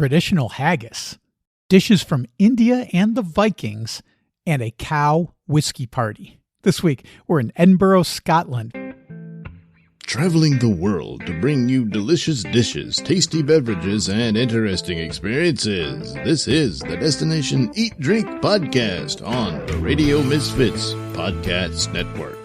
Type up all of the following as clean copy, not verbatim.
traditional haggis, dishes from India and the Vikings, and a cow whiskey party. This week, we're in Edinburgh, Scotland. Traveling the world to bring you delicious dishes, tasty beverages, and interesting experiences. This is the Destination Eat Drink Podcast on the Radio Misfits Podcast Network.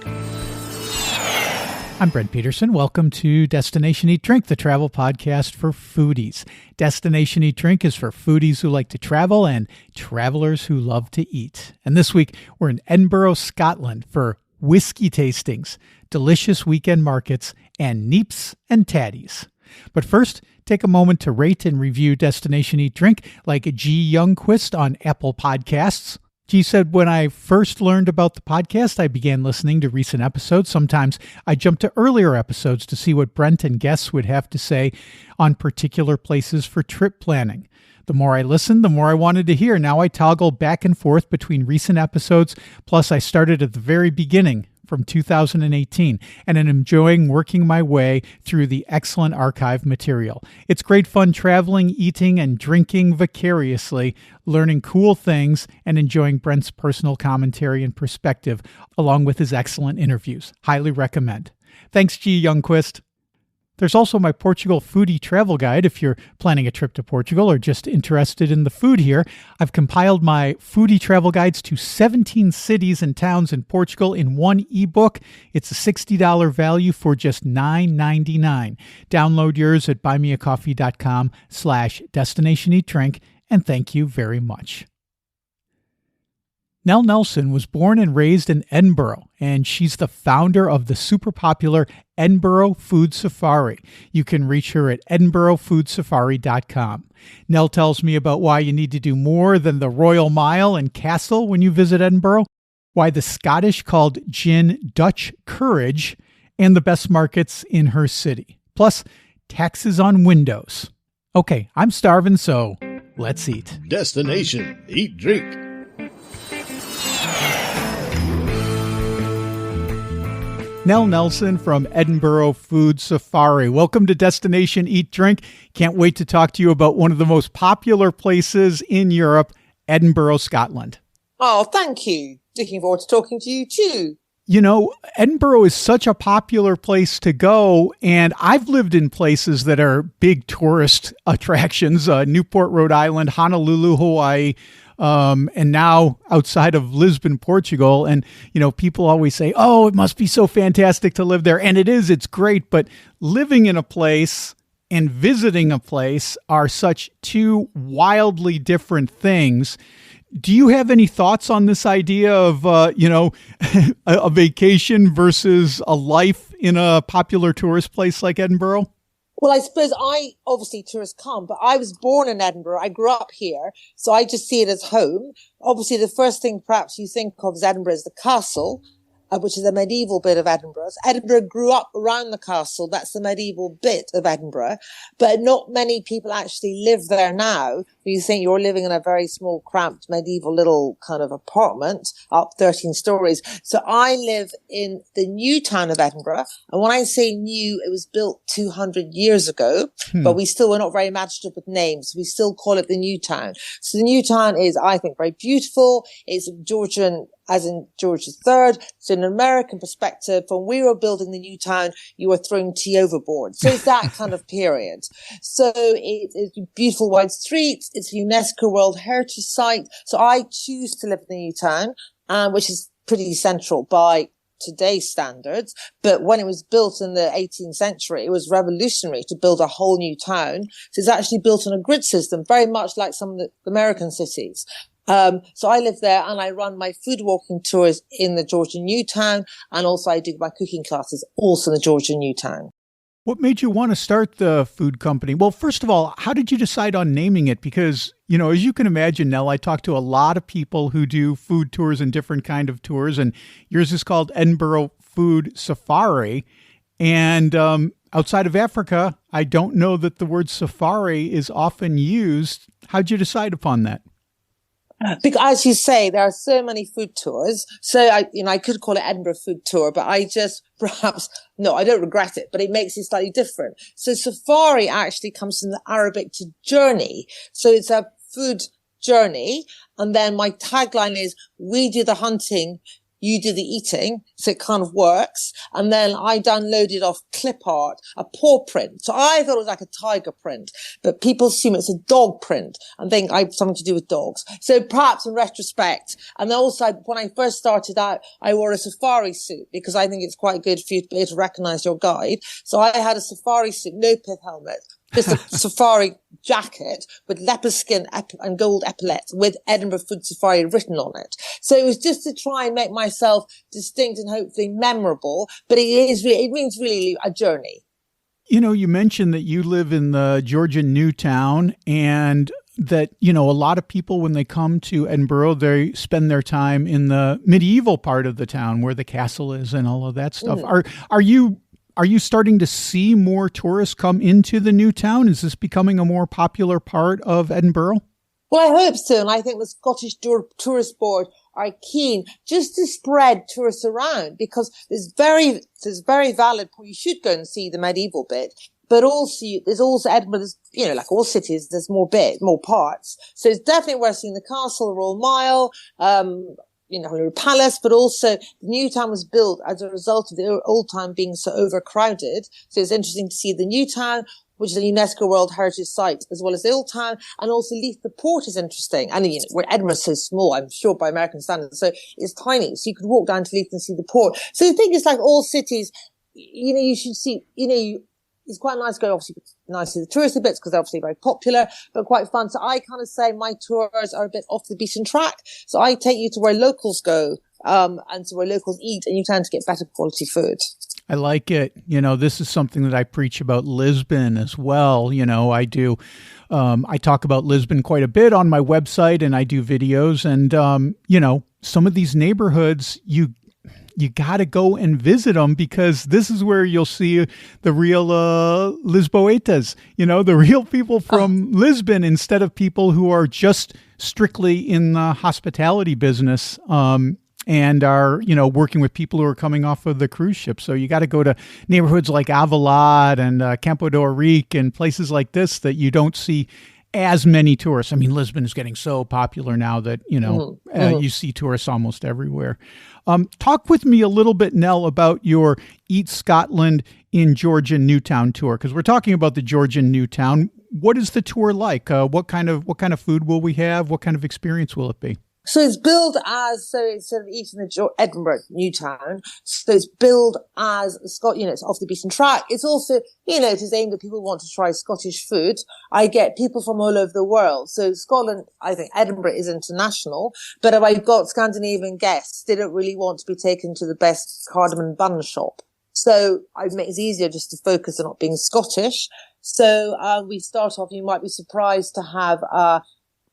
I'm Brent Peterson. Welcome to Destination Eat Drink, the travel podcast for foodies. Destination Eat Drink is for foodies who like to travel and travelers who love to eat. And this week, we're in Edinburgh, Scotland for whiskey tastings, delicious weekend markets, and neeps and tatties. But first, take a moment to rate and review Destination Eat Drink like G. Youngquist on Apple Podcasts. G said, when I first learned about the podcast, I began listening to recent episodes. Sometimes I jumped to earlier episodes to see what Brent and guests would have to say on particular places for trip planning. The more I listened, the more I wanted to hear. Now I toggle back and forth between recent episodes, plus I started at the very beginning from 2018, and I'm enjoying working my way through the excellent archive material. It's great fun traveling, eating, and drinking vicariously, learning cool things, and enjoying Brent's personal commentary and perspective, along with his excellent interviews. Highly recommend. Thanks, G. Youngquist. There's also my Portugal foodie travel guide if you're planning a trip to Portugal or just interested in the food here. I've compiled my foodie travel guides to 17 cities and towns in Portugal in one ebook. It's a $60 value for just $9.99. Download yours at buymeacoffee.com/destinationeatdrink, and thank you very much. Nell Nelson was born and raised in Edinburgh, and she's the founder of the super popular Edinburgh Food Safari. You can reach her at edinburghfoodsafari.com. Nell tells me about why you need to do more than the Royal Mile and Castle when you visit Edinburgh, why the Scottish called gin Dutch Courage, and the best markets in her city. Plus, taxes on windows. Okay, I'm starving, so let's eat. Destination Eat Drink. Nell Nelson from Edinburgh Food Safari. Welcome to Destination Eat Drink. Can't wait to talk to you about one of the most popular places in Europe, Edinburgh, Scotland. Oh, thank you. Looking forward to talking to you too. You know, Edinburgh is such a popular place to go, and I've lived in places that are big tourist attractions, Newport, Rhode Island, Honolulu, Hawaii, and now outside of Lisbon, Portugal. And, you know, people always say, oh, it must be so fantastic to live there. And it is, it's great. But living in a place and visiting a place are such two wildly different things. Do you have any thoughts on this idea of, a vacation versus a life in a popular tourist place like Edinburgh? Well, I suppose obviously tourists come, but I was born in Edinburgh. I grew up here, so I just see it as home. Obviously, the first thing perhaps you think of as Edinburgh is the castle, which is a medieval bit of Edinburgh. So Edinburgh grew up around the castle. That's the medieval bit of Edinburgh. But not many people actually live there now. You think you're living in a very small, cramped, medieval little kind of apartment up 13 stories. So I live in the new town of Edinburgh. And when I say new, it was built 200 years ago, but we still were not very imaginative with names. We still call it the new town. So the new town is, I think, very beautiful. It's Georgian, as in George III. So in an American perspective, when we were building the new town, you were throwing tea overboard. So it's that kind of period. So it's beautiful wide streets. It's a UNESCO World Heritage Site. So I choose to live in the new town, which is pretty central by today's standards. But when it was built in the 18th century, it was revolutionary to build a whole new town. So it's actually built on a grid system, very much like some of the American cities. So I live there and I run my food walking tours in the Georgian New Town, and also I do my cooking classes also in the Georgian New Town. What made you want to start the food company? Well, first of all, how did you decide on naming it? Because, you know, as you can imagine, Nell, I talk to a lot of people who do food tours and different kind of tours, and yours is called Edinburgh Food Safari. And outside of Africa, I don't know that the word safari is often used. How'd you decide upon that? Because as you say, there are so many food tours. So I could call it Edinburgh food tour, but I just I don't regret it, but it makes it slightly different. So safari actually comes from the Arabic to journey. So it's a food journey. And then my tagline is, we do the hunting, you do the eating. So it kind of works. And then I downloaded off clip art a paw print. So I thought it was like a tiger print, but people assume it's a dog print and think I have something to do with dogs. So perhaps in retrospect, and then also when I first started out, I wore a safari suit because I think it's quite good for you to be able to recognize your guide. So I had a safari suit, no pith helmet, just a safari jacket with leopard skin and gold epaulets with Edinburgh Food Safari written on it. So it was just to try and make myself distinct and hopefully memorable, but it means really a journey. You know, you mentioned that you live in the Georgian Newtown and that, a lot of people, when they come to Edinburgh, they spend their time in the medieval part of the town where the castle is and all of that stuff. Are you starting to see more tourists come into the new town? Is this becoming a more popular part of Edinburgh? Well, I hope so. And I think the Scottish Tourist Board are keen just to spread tourists around because there's very valid point. You should go and see the medieval bit. But also, there's also Edinburgh, like all cities, there's more parts. So it's definitely worth seeing the castle, the Royal Mile, Holyrood Palace, but also the new town was built as a result of the old town being so overcrowded. So it's interesting to see the new town, which is a UNESCO World Heritage Site, as well as the old town, and also Leith the Port is interesting. And where Edinburgh's so small, I'm sure by American standards, so it's tiny. So you could walk down to Leith and see the port. So I think it's like all cities, you should see, it's quite nice to go, obviously, nice to the touristy bits because they're obviously very popular, but quite fun. So I kind of say my tours are a bit off the beaten track. So I take you to where locals go, and to where locals eat, and you tend to get better quality food. I like it. This is something that I preach about Lisbon as well. I do. I talk about Lisbon quite a bit on my website and I do videos and, some of these neighborhoods, you got to go and visit them because this is where you'll see the real Lisboetas, the real people from Lisbon instead of people who are just strictly in the hospitality business and are, working with people who are coming off of the cruise ship. So you got to go to neighborhoods like Avalad and Campo de Rique and places like this that you don't see as many tourists. I mean, Lisbon is getting so popular now that, you see tourists almost everywhere. Talk with me a little bit, Nell, about your Eat Scotland in Georgian Newtown tour, because we're talking about the Georgian Newtown. What is the tour like? What kind of food will we have? What kind of experience will it be? So it's billed as, instead of eating the Edinburgh Newtown, so it's billed as it's off the beaten track. It's also, it is aimed at people who want to try Scottish food. I get people from all over the world. So Scotland, I think Edinburgh is international, but if I've got Scandinavian guests, they don't really want to be taken to the best cardamom bun shop. So it's easier just to focus on not being Scottish. So, we start off, you might be surprised to have,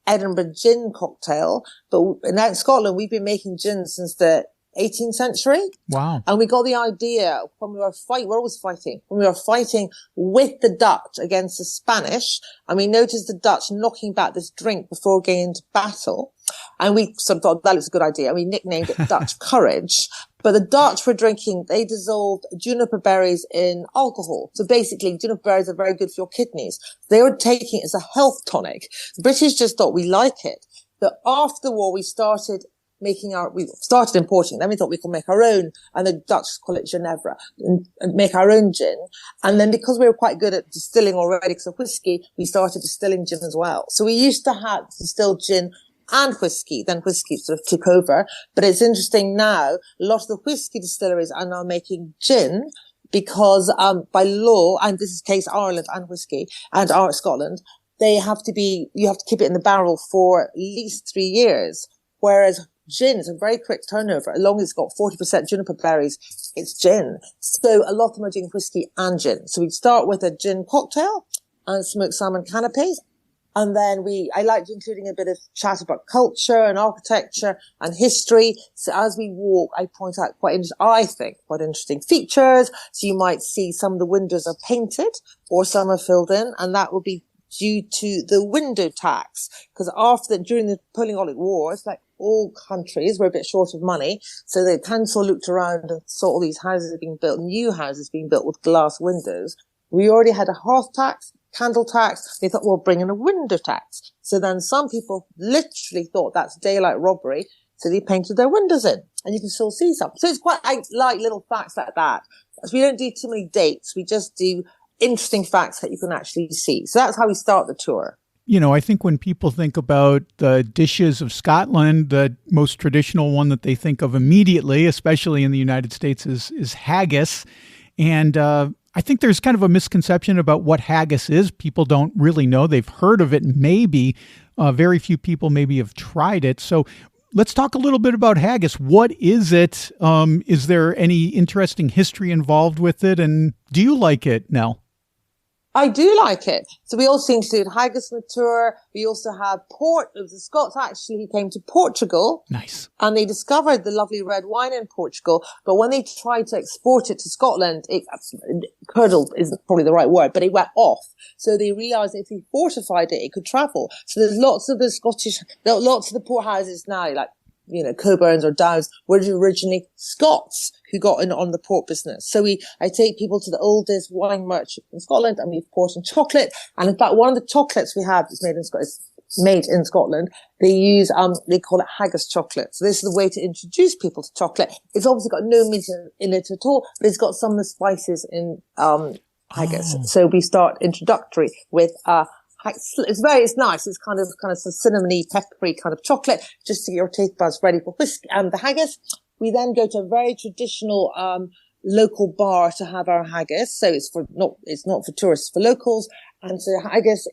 Edinburgh gin cocktail, but in Scotland, we've been making gin since the 18th century. Wow. And we got the idea when we were we're always fighting, when we were fighting with the Dutch against the Spanish, and we noticed the Dutch knocking back this drink before going into battle. And we sort of thought that was a good idea. And we nicknamed it Dutch Courage. But the Dutch were they dissolved juniper berries in alcohol. So basically, juniper berries are very good for your kidneys. They were taking it as a health tonic. The British just thought we like it. But after the war, we started importing. Then we thought we could make our own, and the Dutch call it Ginevra, and make our own gin. And then because we were quite good at distilling already because of whiskey, we started distilling gin as well. So we used to have distilled gin and whiskey, then whiskey sort of took over. But it's interesting now, a lot of the whiskey distilleries are now making gin because, by law, and this is case Ireland and whiskey and Scotland, you have to keep it in the barrel for at least 3 years. Whereas gin is a very quick turnover. As long as it's got 40% juniper berries, it's gin. So a lot of them are doing whiskey and gin. So we'd start with a gin cocktail and smoked salmon canapes. And then I liked including a bit of chat about culture and architecture and history. So as we walk, I point out quite interesting features. So you might see some of the windows are painted or some are filled in, and that will be due to the window tax. Because during the Napoleonic Wars, like all countries were a bit short of money. So the council looked around and saw all these houses being built, new houses being built with glass windows. We already had a hearth tax, candle tax. They thought, we'll bring in a window tax. So then some people literally thought that's daylight robbery. So they painted their windows in, and you can still see some. So it's quite, I like little facts like that. So we don't do too many dates. We just do interesting facts that you can actually see. So that's how we start the tour. You know, I think when people think about the dishes of Scotland, the most traditional one that they think of immediately, especially in the United States, is haggis. And I think there's kind of a misconception about what haggis is. People don't really know. They've heard of it, maybe. Very few people maybe have tried it. So let's talk a little bit about haggis. What is it? Is there any interesting history involved with it? And do you like it, Nell? I do like it. So we also include haggis on the tour. We also have port. It was the Scots actually who came to Portugal. Nice. And they discovered the lovely red wine in Portugal. But when they tried to export it to Scotland, curdled isn't probably the right word, but it went off. So they realized if they fortified it, it could travel. So there's lots of the porthouses now, like, you know, Coburns or Downs, were originally Scots who got in on the port business. So I take people to the oldest wine merchant in Scotland, and we have port and chocolate. And in fact, one of the chocolates we have is made in Scotland. They call it haggis chocolate. So this is the way to introduce people to chocolate. It's obviously got no meat in it at all, but it's got some of the spices in haggis. Oh. So we start introductory with it's nice. It's kind of cinnamony, peppery kind of chocolate, just to get your taste buds ready for whiskey and the haggis. We then go to a very traditional, local bar to have our haggis. So it's not for tourists, for locals. And so haggis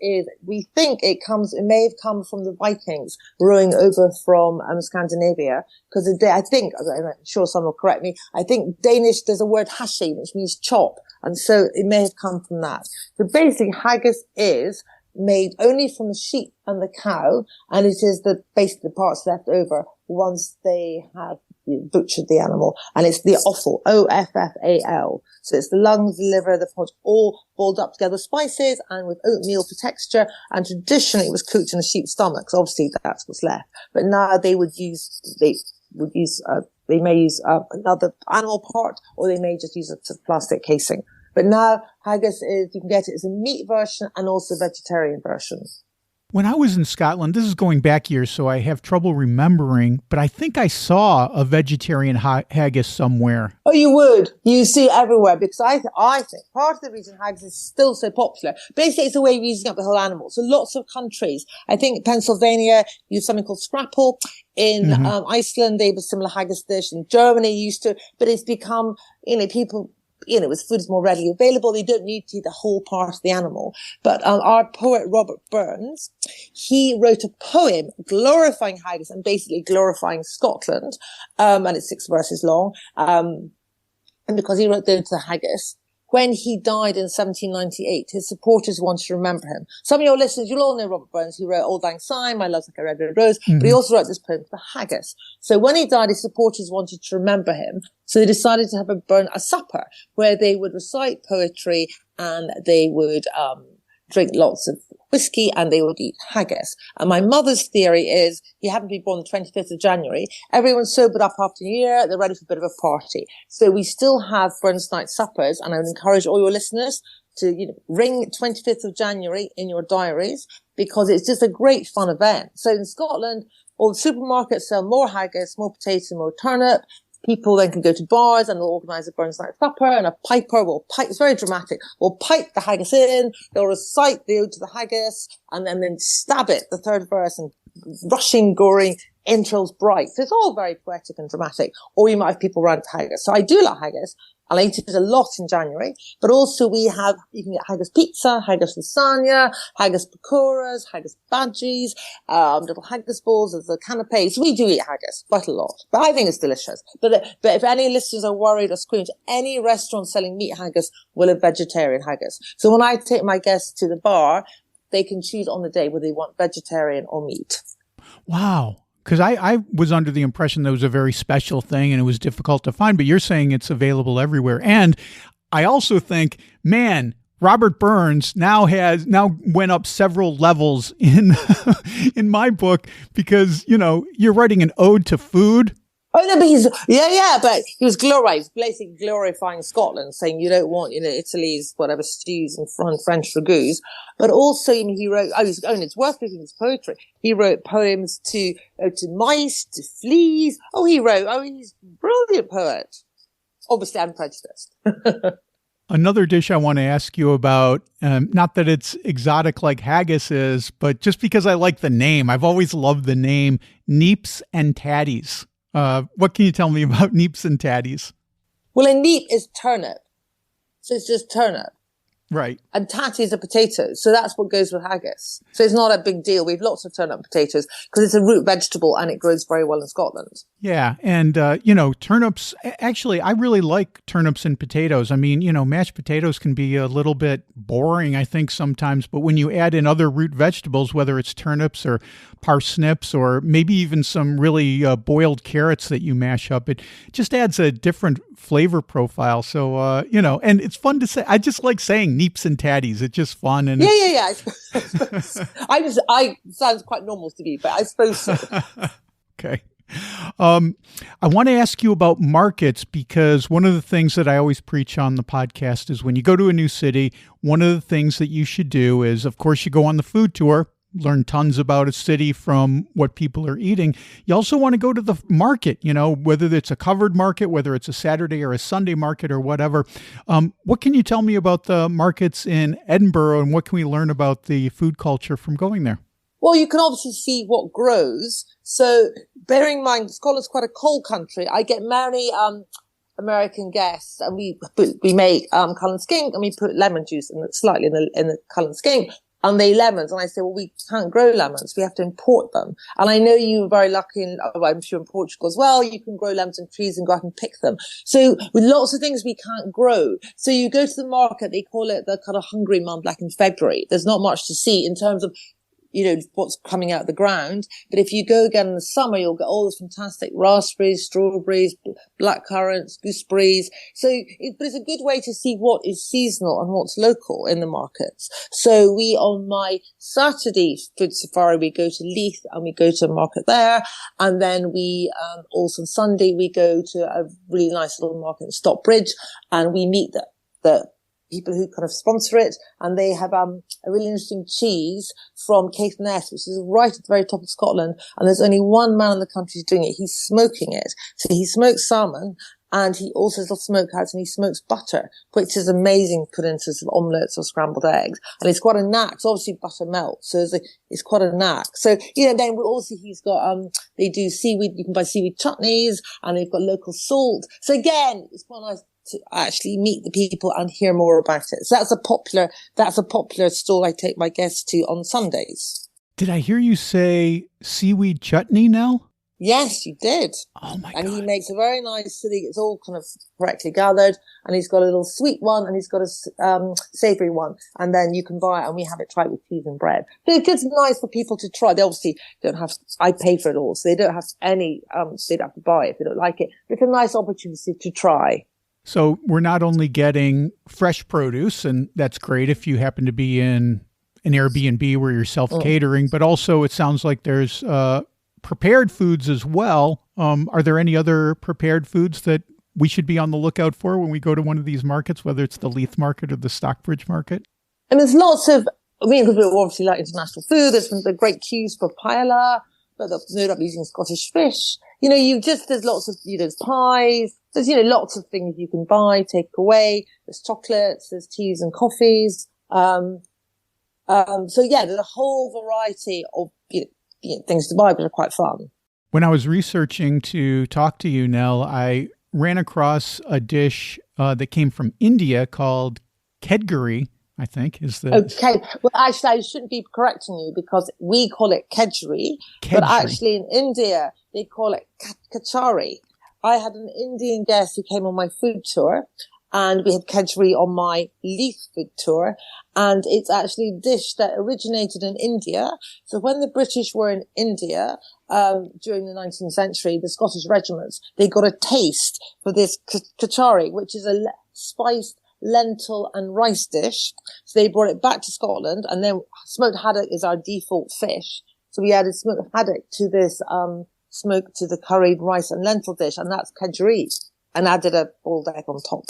we think it may have come from the Vikings rowing over from Scandinavia. Because I'm sure someone will correct me, I think Danish, there's a word hashi, which means chop. And so it may have come from that. So basically haggis is made only from the sheep and the cow, and it is basically the parts left over once they have butchered the animal, and it's the offal, O-F-F-A-L. So it's the lungs, the liver, the pod, all boiled up together with spices and with oatmeal for texture, and traditionally it was cooked in a sheep's stomach, so obviously that's what's left. But now they may use another animal part, or they may just use a plastic casing. But now haggis you can get it as a meat version and also a vegetarian version. When I was in Scotland, this is going back years, so I have trouble remembering, but I think I saw a vegetarian haggis somewhere. Oh, you would. You see it everywhere, because I think part of the reason haggis is still so popular, basically it's a way of using up the whole animal. So lots of countries, I think Pennsylvania used something called scrapple. In Iceland, they have a similar haggis dish. In Germany used to, but it's become, people, with food is more readily available. They don't need to eat the whole part of the animal. But our poet, Robert Burns, he wrote a poem glorifying haggis and basically glorifying Scotland. And it's 6 verses long. And because he wrote the haggis, when he died in 1798, his supporters wanted to remember him. Some of your listeners, you'll all know Robert Burns. He wrote Auld Lang Syne, My Love's Like a Red, Red Rose, but he also wrote this poem for haggis. So when he died, his supporters wanted to remember him. So they decided to have a supper where they would recite poetry and they would drink lots of whiskey and they would eat haggis. And my mother's theory is he happened to be born the 25th of January. Everyone's sobered up after New Year. They're ready for a bit of a party. So we still have Burns night suppers, and I would encourage all your listeners to, ring 25th of January in your diaries, because it's just a great fun event. So in Scotland, all the supermarkets sell more haggis, more potatoes, more turnip. People then can go to bars and they'll organise a Burns night supper, and a piper will pipe, it's very dramatic, will pipe the haggis in, they'll recite the ode to the haggis, and then stab it, the third verse, and rushing, gory, entrails bright. So it's all very poetic and dramatic. Or you might have people around haggis. So I do like haggis. I eat it a lot in January, but also you can get haggis pizza, haggis lasagna, haggis pakoras, haggis bhajis, little haggis balls as a canapé. So we do eat haggis quite a lot, but I think it's delicious. But if any listeners are worried or squeamish, any restaurant selling meat haggis will have vegetarian haggis. So when I take my guests to the bar, they can choose on the day whether they want vegetarian or meat. Wow. Because I was under the impression that was a very special thing and it was difficult to find, but you're saying it's available everywhere. And I also think, man, Robert Burns now went up several levels in in my book because, you're writing an ode to food. Oh no, but he was basically glorifying Scotland, saying you don't want, Italy's whatever stews and French ragoûts. But also, he wrote, it's worth reading his poetry. He wrote poems to mice, to fleas. He's a brilliant poet. Obviously, I'm prejudiced. Another dish I want to ask you about, not that it's exotic like haggis is, but just because I like the name, I've always loved the name, neeps and tatties. What can you tell me about neeps and tatties? Well, a neep is turnip. So it's just turnip. Right. And tatties are potatoes. So that's what goes with haggis. So it's not a big deal. We have lots of turnip potatoes because it's a root vegetable and it grows very well in Scotland. Yeah. And, turnips, actually, I really like turnips and potatoes. I mean, mashed potatoes can be a little bit boring, I think, sometimes. But when you add in other root vegetables, whether it's turnips or parsnips or maybe even some really boiled carrots that you mash up, it just adds a different flavor profile. So, and it's fun to say. I just like saying neeps and tatties. It's just fun. And yeah. I sounds quite normal to me, but I suppose so. Okay. I want to ask you about markets because one of the things that I always preach on the podcast is when you go to a new city, one of the things that you should do is, of course, you go on the food tour, learn tons about a city from what people are eating. You also want to go to the market, whether it's a covered market, whether it's a Saturday or a Sunday market or whatever. What can you tell me about the markets in Edinburgh and what can we learn about the food culture from going there? Well, you can obviously see what grows. So bearing in mind, Scotland's quite a cold country. I get many American guests and we make Cullen skink and we put lemon juice slightly in the Cullen skink. And they lemons. And I say, well, we can't grow lemons. We have to import them. And I know you were very lucky I'm sure in Portugal as well. You can grow lemons in trees and go out and pick them. So with lots of things we can't grow. So you go to the market, they call it the kind of hungry month, like in February. There's not much to see in terms of what's coming out of the ground. But if you go again in the summer, you'll get all those fantastic raspberries, strawberries, blackcurrants, gooseberries. But it's a good way to see what is seasonal and what's local in the markets. So on my Saturday food safari, we go to Leith and we go to a market there. And then we, also on Sunday, we go to a really nice little market in Stockbridge and we meet the people who kind of sponsor it, and they have a really interesting cheese from Caithness, which is right at the very top of Scotland, and there's only one man in the country who's doing it. He's smoking it. So he smokes salmon, and he also does smokehouse, and he smokes butter, which is amazing put into sort of omelettes or scrambled eggs. And it's quite a knack. So obviously butter melts, so it's quite a knack. So, then also he's got, they do seaweed, you can buy seaweed chutneys, and they've got local salt. So again, it's quite nice to actually meet the people and hear more about it. So that's a popular stall I take my guests to on Sundays. Did I hear you say seaweed chutney, Nell? Yes, you did. Oh my God. And he makes a very nice, it's all kind of correctly gathered, and he's got a little sweet one and he's got a savoury one, and then you can buy it and we have it tried with cheese and bread. But it's just nice for people to try. They obviously don't have, I pay for it all, so they don't have they don't have to buy it if they don't like it. But it's a nice opportunity to try. So we're not only getting fresh produce, and that's great if you happen to be in an Airbnb where you're self-catering, but also it sounds like there's prepared foods as well. Are there any other prepared foods that we should be on the lookout for when we go to one of these markets, whether it's the Leith market or the Stockbridge market? And there's lots of, because we obviously like international food, there's the great queues for paella, but they're not using Scottish fish. There's lots of, there's pies. There's, lots of things you can buy, take away. There's chocolates, there's teas and coffees. So yeah, there's a whole variety of, things to buy, but are quite fun. When I was researching to talk to you, Nell, I ran across a dish that came from India called kedgeree, I think is the... Okay. Well, actually, I shouldn't be correcting you because we call it kedgeree, but actually in India, they call it kachari. I had an Indian guest who came on my food tour, and we had kedgeree on my Leith food tour, and it's actually a dish that originated in India. So when the British were in India, during the 19th century, the Scottish regiments, they got a taste for this kachari, which is a spiced lentil and rice dish. So they brought it back to Scotland, and then smoked haddock is our default fish. So we added smoked haddock to this, to the curried rice and lentil dish, and that's kedgeree. And added a boiled egg on top.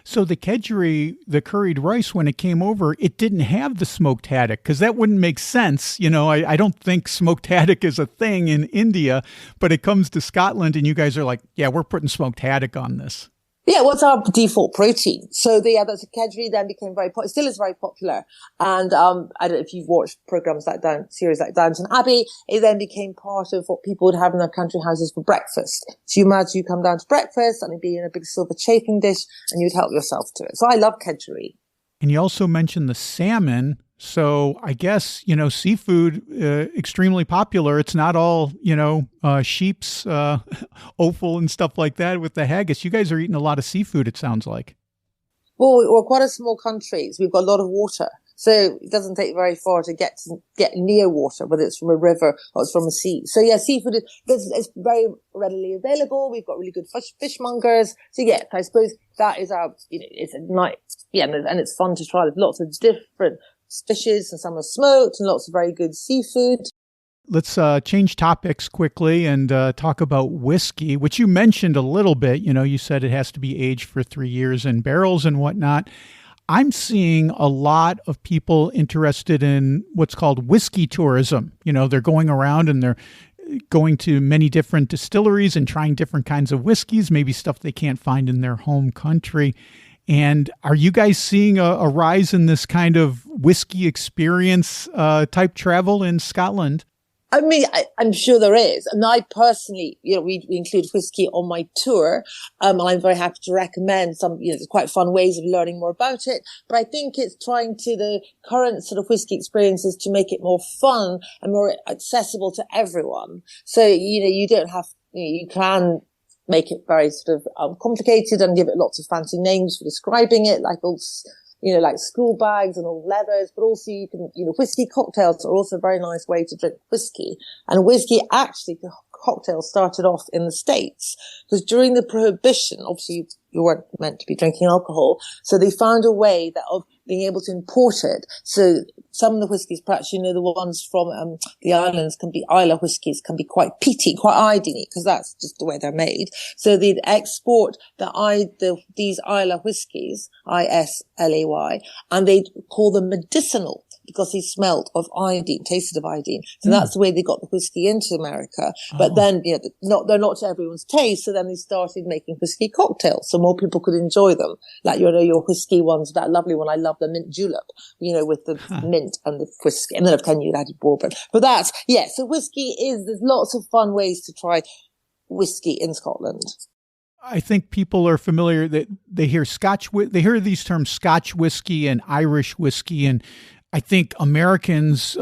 So the kedgeree, the curried rice, when it came over, it didn't have the smoked haddock, because that wouldn't make sense. I don't think smoked haddock is a thing in India, but it comes to Scotland and you guys are like, yeah, we're putting smoked haddock on this. Yeah, what's our default protein? So that's a kedgeree then became still is very popular. And, I don't know if you've watched series like Downton Abbey, it then became part of what people would have in their country houses for breakfast. So you imagine you come down to breakfast and it'd be in a big silver chafing dish and you'd help yourself to it. So I love kedgeree. And you also mentioned the salmon. So I guess, seafood, extremely popular. It's not all, sheep's offal and stuff like that with the haggis. You guys are eating a lot of seafood, it sounds like. Well, we're quite a small country. So we've got a lot of water. So it doesn't take very far to get near water, whether it's from a river or it's from a sea. So yeah, seafood is very readily available. We've got really good fishmongers. So yeah, I suppose that is our, it's a night. Yeah, and it's fun to try. There's lots of different fishes, and some are smoked, and lots of very good seafood. Let's change topics quickly and talk about whiskey, which you mentioned a little bit. You said it has to be aged for 3 years in barrels and whatnot. I'm seeing a lot of people interested in what's called whiskey tourism. They're going around and they're going to many different distilleries and trying different kinds of whiskeys, maybe stuff they can't find in their home country. And are you guys seeing a rise in this kind of whiskey experience type travel in Scotland? I mean, I'm sure there is. And I personally, we include whiskey on my tour. And I'm very happy to recommend some, there's quite fun ways of learning more about it. But I think it's trying to the current sort of whiskey experiences to make it more fun and more accessible to everyone. So, you don't have, you can make it very sort of complicated and give it lots of fancy names for describing it, like all, like school bags and all leathers, but also you can, whiskey cocktails are also a very nice way to drink whiskey. And whiskey, actually, the cocktails started off in the States, because during the Prohibition, obviously you weren't meant to be drinking alcohol, so they found a way of being able to import it. So some of the whiskies, perhaps the ones from the islands Islay whiskies can be quite peaty, quite iodine, because that's just the way they're made. So they'd export these Islay whiskies, Islay, and they'd call them medicinal, because he smelled of iodine, tasted of iodine. So that's the way they got the whiskey into America. But then, they're not to everyone's taste. So then they started making whiskey cocktails so more people could enjoy them. Like, your whiskey ones, that lovely one. I love the mint julep, with the mint and the whiskey. And then of course you added bourbon. But so whiskey there's lots of fun ways to try whiskey in Scotland. I think people are familiar that they hear they hear these terms Scotch whiskey and Irish whiskey, and I think Americans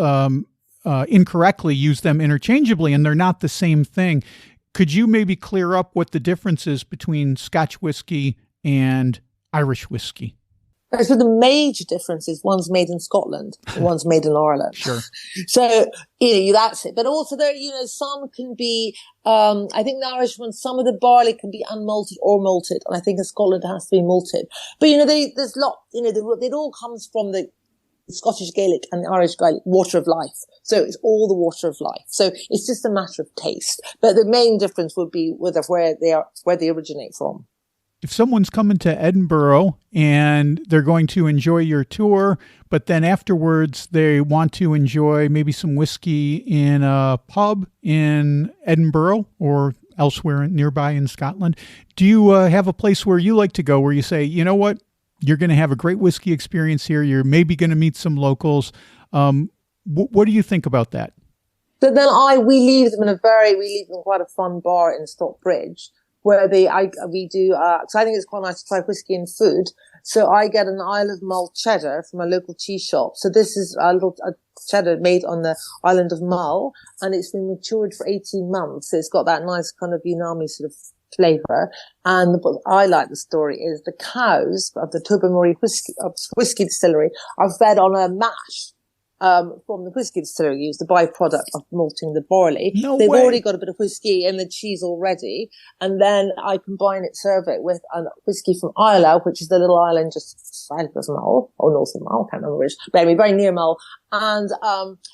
incorrectly use them interchangeably, and they're not the same thing. Could you maybe clear up what the difference is between Scotch whiskey and Irish whiskey? So the major difference is one's made in Scotland and one's made in Ireland. Sure. So, that's it. But also there, some can be, I think the Irish one, some of the barley can be unmalted or malted. And I think in Scotland it has to be malted. But, there's it all comes from the Scottish Gaelic and the Irish Gaelic water of life. So it's all the water of life. So it's just a matter of taste. But the main difference would be where they originate from. If someone's coming to Edinburgh and they're going to enjoy your tour, but then afterwards they want to enjoy maybe some whiskey in a pub in Edinburgh or elsewhere nearby in Scotland, do you have a place where you like to go where you say, you know what, you're going to have a great whiskey experience here. You're maybe going to meet some locals. What do you think about that? But then we leave them in quite a fun bar in Stockbridge, where so I think it's quite nice to try whiskey and food. So I get an Isle of Mull cheddar from a local cheese shop. So this is a cheddar made on the island of Mull, and it's been matured for 18 months. So it's got that nice kind of umami sort of flavor. And what I like the story is the cows of the Tobermory whiskey distillery are fed on a mash from the whiskey distillery, use the byproduct of malting the barley. They've already got a bit of whiskey in the cheese already, and then I serve it with a whiskey from Islay, which is the little island just south of Mull, or north of Mull, can't remember which, but anyway, very near Mull. And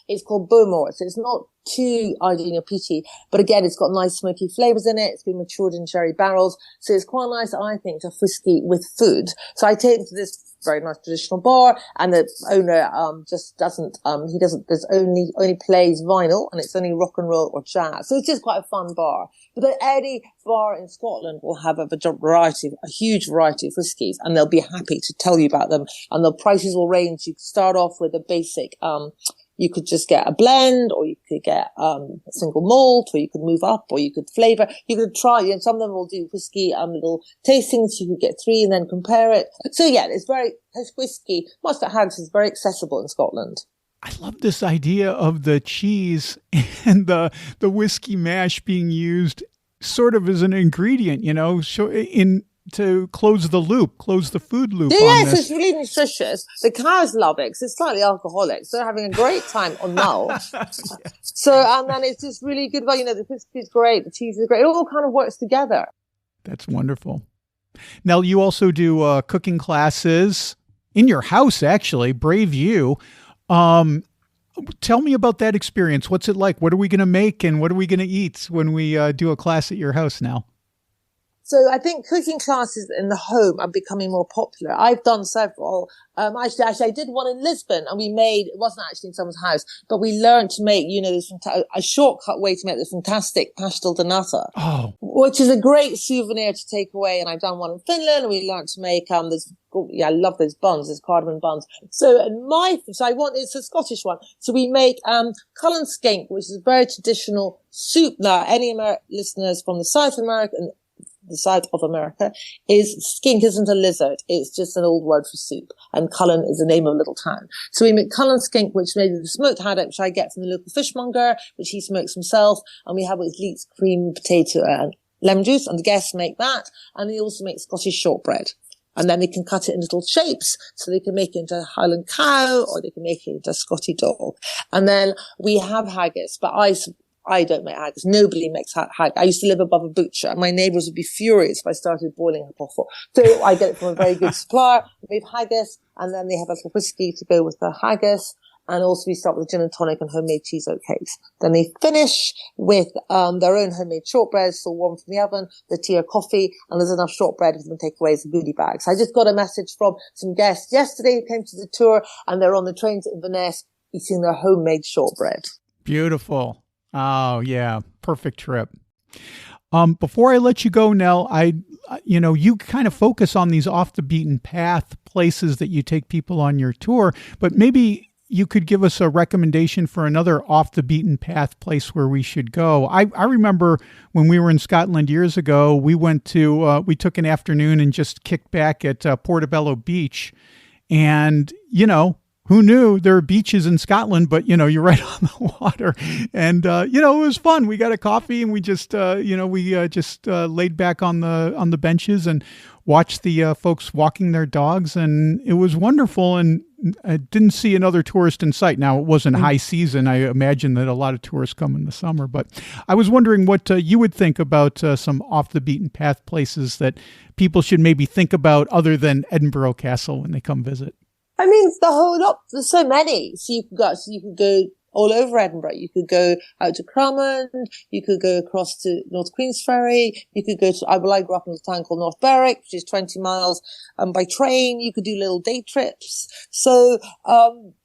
it's called Bowmore. So it's not too Ardenia peaty, but again, it's got nice smoky flavors in it. It's been matured in sherry barrels. So it's quite nice, I think, to whiskey with food. So I take them to this very nice traditional bar, and the owner just doesn't there's only plays vinyl, and it's only rock and roll or jazz. So it's just quite a fun bar. But any bar in Scotland will have a huge variety of whiskies, and they'll be happy to tell you about them, and the prices will range. You can start off with a basic you could just get a blend, or you could get a single malt, or you could move up, or you could flavor. You could try, some of them will do whiskey little tastings. You could get 3 and then compare it. So yeah, it's whiskey, much like haggis, is very accessible in Scotland. I love this idea of the cheese and the whiskey mash being used sort of as an ingredient, to close the food loop. Yes, it's really nutritious. The cows love it because it's slightly alcoholic. So they're having a great time on Mull. So, and then it's just really good. Well, the whiskey is great. The cheese is great. It all kind of works together. That's wonderful. Now, you also do cooking classes in your house, actually. Brave you. Tell me about that experience. What's it like? What are we going to make and what are we going to eat when we do a class at your house now? So I think cooking classes in the home are becoming more popular. I've done several. Actually, I did one in Lisbon, and it wasn't actually in someone's house, but we learned to make, a shortcut way to make this fantastic pastel de nata, which is a great souvenir to take away. And I've done one in Finland, and we learned to make, I love those buns, those cardamom buns. So it's a Scottish one. So we make, Cullen skink, which is a very traditional soup. Now, any listeners from the South of America, skink isn't a lizard. It's just an old word for soup. And Cullen is the name of a little town. So we make Cullen skink, which made with the smoked haddock, which I get from the local fishmonger, which he smokes himself. And we have with leeks, cream, potato, and lemon juice. And the guests make that. And they also make Scottish shortbread. And then they can cut it in little shapes. So they can make it into a Highland cow, or they can make it into a Scotty dog. And then we have haggis, but I don't make haggis. Nobody makes haggis. I used to live above a butcher, and my neighbours would be furious if I started boiling up offal. So I get it from a very good supplier. We have haggis, and then they have a little whiskey to go with the haggis. And also we start with gin and tonic and homemade cheese oat cakes. Then they finish with their own homemade shortbread, still warm from the oven, the tea or coffee, and there's enough shortbread for them to take away as a goodie bag. So I just got a message from some guests yesterday who came to the tour, and they're on the train to Inverness eating their homemade shortbread. Beautiful. Oh, yeah. Perfect trip. Before I let you go, Nell, you kind of focus on these off the beaten path places that you take people on your tour, but maybe you could give us a recommendation for another off the beaten path place where we should go. I remember when we were in Scotland years ago, we took an afternoon and just kicked back at Portobello Beach. And, who knew there are beaches in Scotland, but, you're right on the water. And, it was fun. We got a coffee and we just, laid back on the benches and watched the folks walking their dogs. And it was wonderful. And I didn't see another tourist in sight. Now, it wasn't high season. I imagine that a lot of tourists come in the summer. But I was wondering what you would think about some off the beaten path places that people should maybe think about other than Edinburgh Castle when they come visit. I mean, the whole lot. There's so many. So you could go all over Edinburgh. You could go out to Cromond. You could go across to North Queensferry. You could go to, I grew up in a town called North Berwick, which is 20 miles by train. You could do little day trips. So,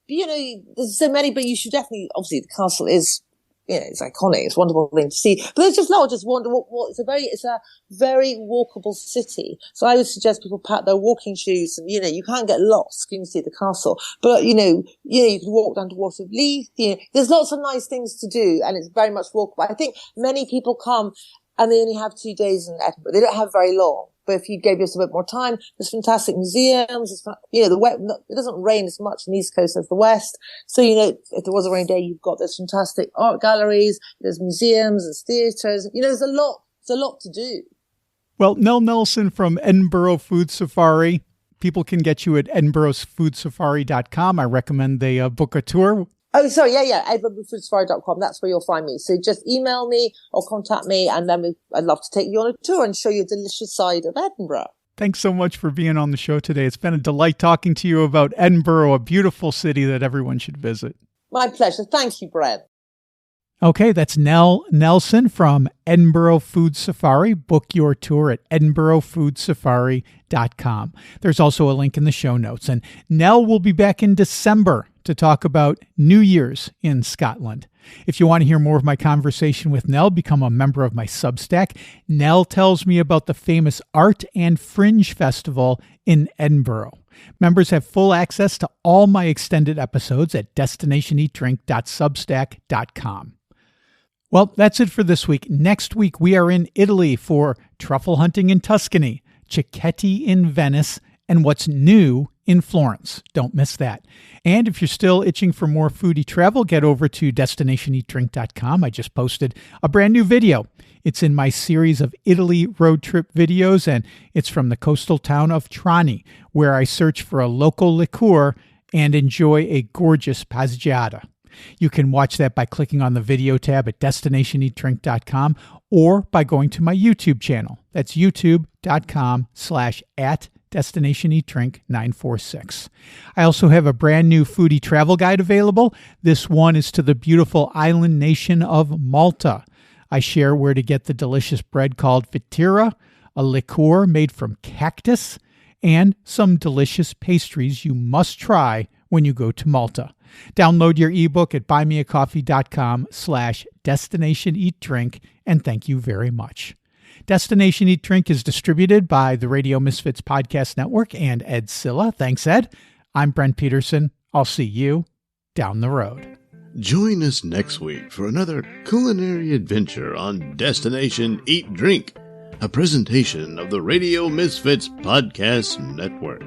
there's so many, but you should definitely, obviously the castle is, it's iconic. It's a wonderful thing to see. But there's just not just wonder it's a very walkable city. So I would suggest people pack their walking shoes and, you can't get lost. You can see the castle. But, you can walk down to Watervliet. There's lots of nice things to do, and it's very much walkable. I think many people come and they only have 2 days in Edinburgh. They don't have very long. But if you gave us a bit more time, there's fantastic museums. It doesn't rain as much on the East Coast as the West. So, if there was a rainy day, you've got those fantastic art galleries, there's museums, there's theatres. There's a lot to do. Well, Nell Nelson from Edinburgh Food Safari. People can get you at edinburghfoodsafari.com. I recommend they book a tour. Oh, sorry. Yeah. edinburghfoodsafari.com. That's where you'll find me. So just email me or contact me, and then I'd love to take you on a tour and show you a delicious side of Edinburgh. Thanks so much for being on the show today. It's been a delight talking to you about Edinburgh, a beautiful city that everyone should visit. My pleasure. Thank you, Brent. Okay, that's Nell Nelson from Edinburgh Food Safari. Book your tour at edinburghfoodsafari.com. There's also a link in the show notes. And Nell will be back in December to talk about New Year's in Scotland. If you want to hear more of my conversation with Nell, become a member of my Substack. Nell tells me about the famous Art and Fringe Festival in Edinburgh. Members have full access to all my extended episodes at destinationeatdrink.substack.com. Well, that's it for this week. Next week, we are in Italy for truffle hunting in Tuscany, cicchetti in Venice, and what's new in Florence. Don't miss that. And if you're still itching for more foodie travel, get over to destinationeatdrink.com. I just posted a brand new video. It's in my series of Italy road trip videos, and it's from the coastal town of Trani, where I search for a local liqueur and enjoy a gorgeous passeggiata. You can watch that by clicking on the video tab at destinationeatdrink.com or by going to my YouTube channel. That's youtube.com/@destinationeatdrink946. I also have a brand new foodie travel guide available. This one is to the beautiful island nation of Malta. I share where to get the delicious bread called vitira, a liqueur made from cactus, and some delicious pastries you must try when you go to Malta. Download your ebook at buymeacoffee.com/destinationeatdrink, and thank you very much. Destination Eat Drink is distributed by the Radio Misfits Podcast Network and Ed Silla. Thanks, Ed. I'm Brent Peterson. I'll see you down the road. Join us next week for another culinary adventure on Destination Eat Drink, a presentation of the Radio Misfits Podcast Network.